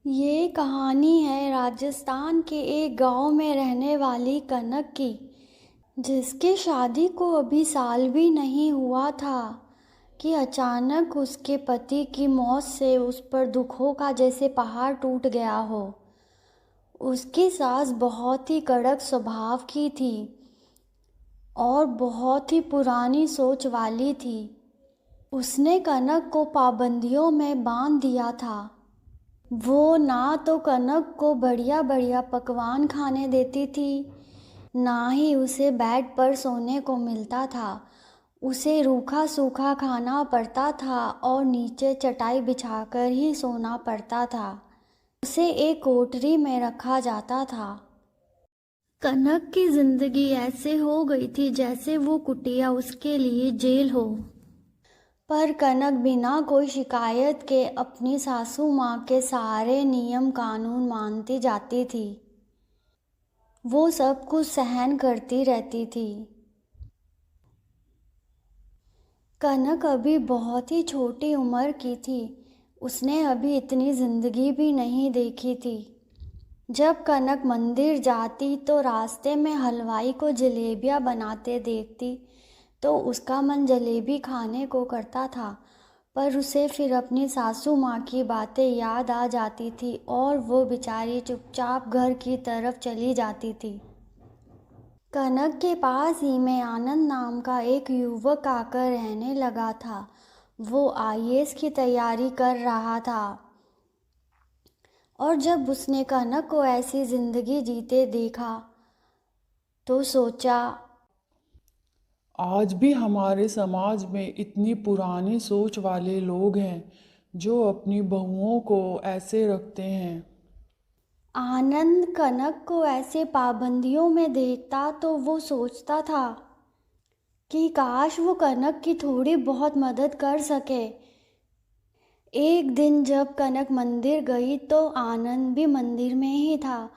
ये कहानी है राजस्थान के एक गांव में रहने वाली कनक की, जिसकी शादी को अभी साल भी नहीं हुआ था कि अचानक उसके पति की मौत से उस पर दुखों का जैसे पहाड़ टूट गया हो। उसकी सास बहुत ही कड़क स्वभाव की थी और बहुत ही पुरानी सोच वाली थी। उसने कनक को पाबंदियों में बांध दिया था। वो ना तो कनक को बढ़िया बढ़िया पकवान खाने देती थी, ना ही उसे बेड पर सोने को मिलता था। उसे रूखा सूखा खाना पड़ता था और नीचे चटाई बिछाकर ही सोना पड़ता था। उसे एक कोठरी में रखा जाता था। कनक की जिंदगी ऐसे हो गई थी जैसे वो कुटिया उसके लिए जेल हो। पर कनक बिना कोई शिकायत के अपनी सासू माँ के सारे नियम कानून मानती जाती थी। वो सब कुछ सहन करती रहती थी। कनक अभी बहुत ही छोटी उम्र की थी। उसने अभी इतनी जिंदगी भी नहीं देखी थी। जब कनक मंदिर जाती तो रास्ते में हलवाई को जलेबियाँ बनाते देखती तो उसका मन जलेबी खाने को करता था। पर उसे फिर अपनी सासू माँ की बातें याद आ जाती थी और वो बेचारी चुपचाप घर की तरफ चली जाती थी। कनक के पास ही में आनंद नाम का एक युवक आकर रहने लगा था। वो आईएएस की तैयारी कर रहा था और जब उसने कनक को ऐसी जिंदगी जीते देखा तो सोचा, आज भी हमारे समाज में इतनी पुरानी सोच वाले लोग हैं जो अपनी बहुओं को ऐसे रखते हैं। आनंद कनक को ऐसे पाबंदियों में देखता तो वो सोचता था कि काश वो कनक की थोड़ी बहुत मदद कर सके। एक दिन जब कनक मंदिर गई तो आनंद भी मंदिर में ही था।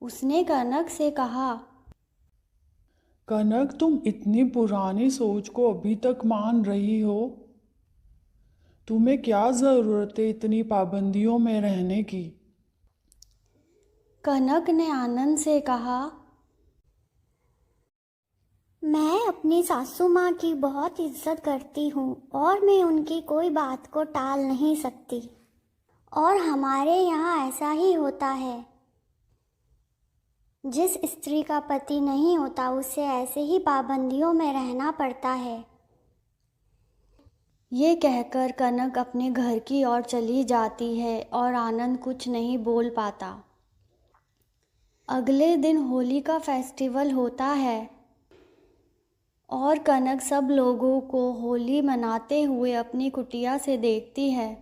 उसने कनक से कहा, कनक, तुम इतनी पुरानी सोच को अभी तक मान रही हो? तुम्हें क्या ज़रूरत है इतनी पाबंदियों में रहने की? कनक ने आनंद से कहा, मैं अपनी सासू माँ की बहुत इज्जत करती हूँ और मैं उनकी कोई बात को टाल नहीं सकती। और हमारे यहाँ ऐसा ही होता है। जिस स्त्री का पति नहीं होता उसे ऐसे ही पाबंदियों में रहना पड़ता है। ये कहकर कनक अपने घर की ओर चली जाती है और आनंद कुछ नहीं बोल पाता। अगले दिन होली का फेस्टिवल होता है और कनक सब लोगों को होली मनाते हुए अपनी कुटिया से देखती है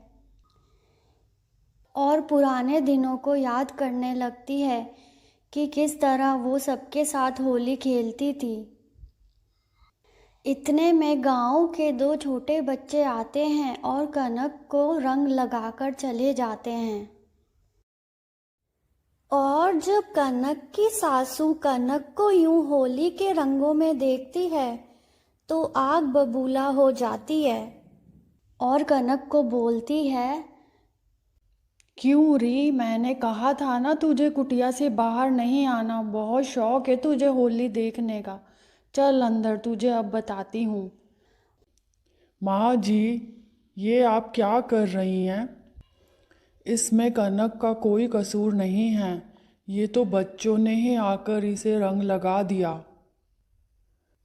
और पुराने दिनों को याद करने लगती है कि किस तरह वो सबके साथ होली खेलती थी। इतने में गांव के दो छोटे बच्चे आते हैं और कनक को रंग लगाकर चले जाते हैं। और जब कनक की सासू कनक को यूं होली के रंगों में देखती है तो आग बबूला हो जाती है और कनक को बोलती है, क्यों री, मैंने कहा था ना तुझे कुटिया से बाहर नहीं आना। बहुत शौक है तुझे होली देखने का। चल अंदर, तुझे अब बताती हूँ। माँ जी, ये आप क्या कर रही हैं? इसमें कनक का कोई कसूर नहीं है। ये तो बच्चों ने ही आकर इसे रंग लगा दिया।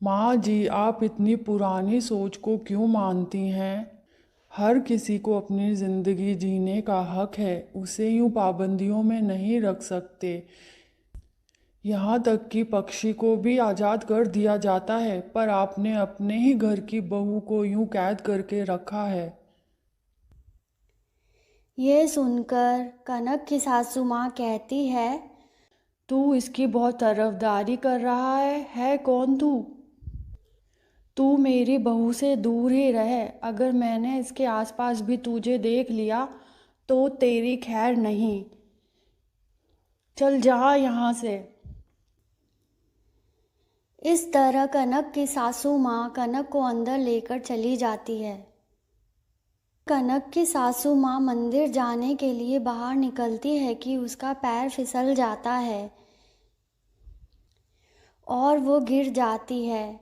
माँ जी, आप इतनी पुरानी सोच को क्यों मानती हैं? हर किसी को अपनी ज़िंदगी जीने का हक है, उसे यूँ पाबंदियों में नहीं रख सकते। यहाँ तक कि पक्षी को भी आज़ाद कर दिया जाता है, पर आपने अपने ही घर की बहू को यूँ कैद करके रखा है। ये सुनकर कनक की सासू माँ कहती है, तू इसकी बहुत तरफदारी कर रहा है कौन तू? तू मेरी बहू से दूर ही रह। अगर मैंने इसके आसपास भी तुझे देख लिया तो तेरी खैर नहीं। चल जा यहाँ से। इस तरह कनक की सासू माँ कनक को अंदर लेकर चली जाती है। कनक की सासू माँ मंदिर जाने के लिए बाहर निकलती है कि उसका पैर फिसल जाता है और वो गिर जाती है।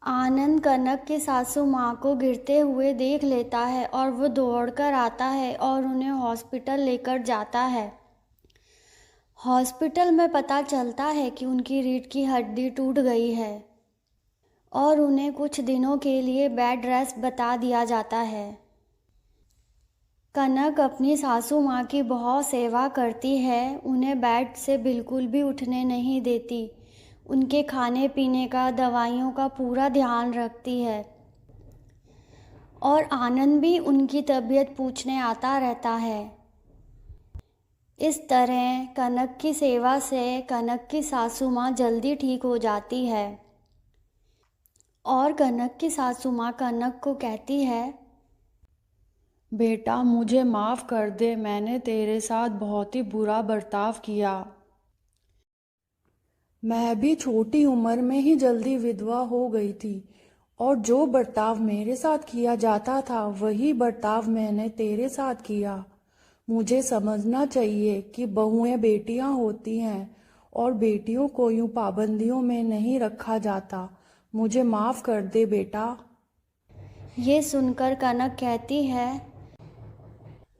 आनंद कनक की सासू माँ को गिरते हुए देख लेता है और वो दौड़कर आता है और उन्हें हॉस्पिटल लेकर जाता है। हॉस्पिटल में पता चलता है कि उनकी रीढ़ की हड्डी टूट गई है और उन्हें कुछ दिनों के लिए बेड रेस्ट बता दिया जाता है। कनक अपनी सासू माँ की बहुत सेवा करती है, उन्हें बेड से बिल्कुल भी उठने नहीं देती, उनके खाने पीने का, दवाइयों का पूरा ध्यान रखती है और आनंद भी उनकी तबीयत पूछने आता रहता है। इस तरह कनक की सेवा से कनक की सासू माँ जल्दी ठीक हो जाती है और कनक की सासू माँ कनक को कहती है, बेटा मुझे माफ़ कर दे, मैंने तेरे साथ बहुत ही बुरा बर्ताव किया। मैं भी छोटी उम्र में ही जल्दी विधवा हो गई थी और जो बर्ताव मेरे साथ किया जाता था वही बर्ताव मैंने तेरे साथ किया। मुझे समझना चाहिए कि बहुएं बेटियां होती हैं और बेटियों को यूं पाबंदियों में नहीं रखा जाता। मुझे माफ़ कर दे बेटा। ये सुनकर कनक कहती है,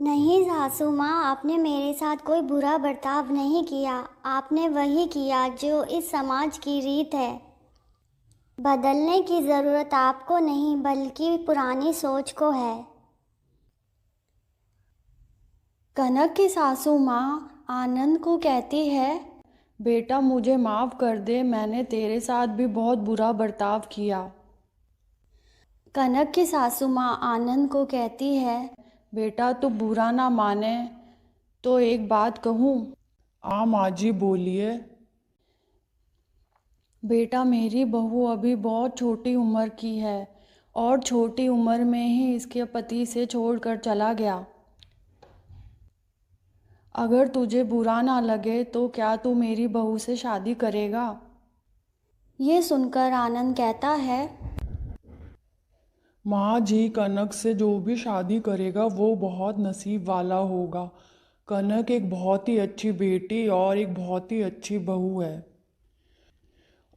नहीं सासू माँ, आपने मेरे साथ कोई बुरा बर्ताव नहीं किया। आपने वही किया जो इस समाज की रीत है। बदलने की ज़रूरत आपको नहीं बल्कि पुरानी सोच को है। कनक की सासू माँ आनंद को कहती है, बेटा मुझे माफ़ कर दे, मैंने तेरे साथ भी बहुत बुरा बर्ताव किया। कनक की सासू माँ आनंद को कहती है, बेटा तू बुरा ना माने तो एक बात कहूँ। हाँ माँ जी बोलिए। बेटा मेरी बहू अभी बहुत छोटी उम्र की है और छोटी उम्र में ही इसके पति से छोड़कर चला गया। अगर तुझे बुरा ना लगे तो क्या तू मेरी बहू से शादी करेगा? ये सुनकर आनंद कहता है, माँ जी कनक से जो भी शादी करेगा वो बहुत नसीब वाला होगा। कनक एक बहुत ही अच्छी बेटी और एक बहुत ही अच्छी बहू है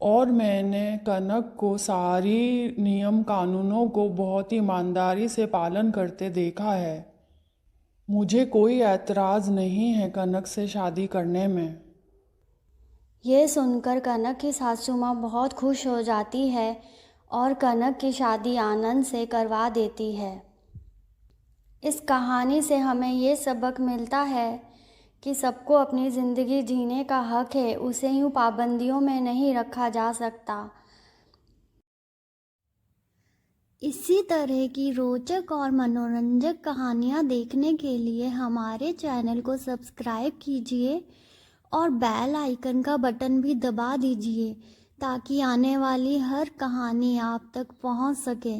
और मैंने कनक को सारी नियम कानूनों को बहुत ईमानदारी से पालन करते देखा है। मुझे कोई ऐतराज़ नहीं है कनक से शादी करने में। ये सुनकर कनक की सासू माँ बहुत खुश हो जाती है और कनक की शादी आनंद से करवा देती है। इस कहानी से हमें ये सबक मिलता है कि सबको अपनी ज़िंदगी जीने का हक है, उसे यूँ पाबंदियों में नहीं रखा जा सकता। इसी तरह की रोचक और मनोरंजक कहानियाँ देखने के लिए हमारे चैनल को सब्सक्राइब कीजिए और बेल आइकन का बटन भी दबा दीजिए ताकि आने वाली हर कहानी आप तक पहुंच सके।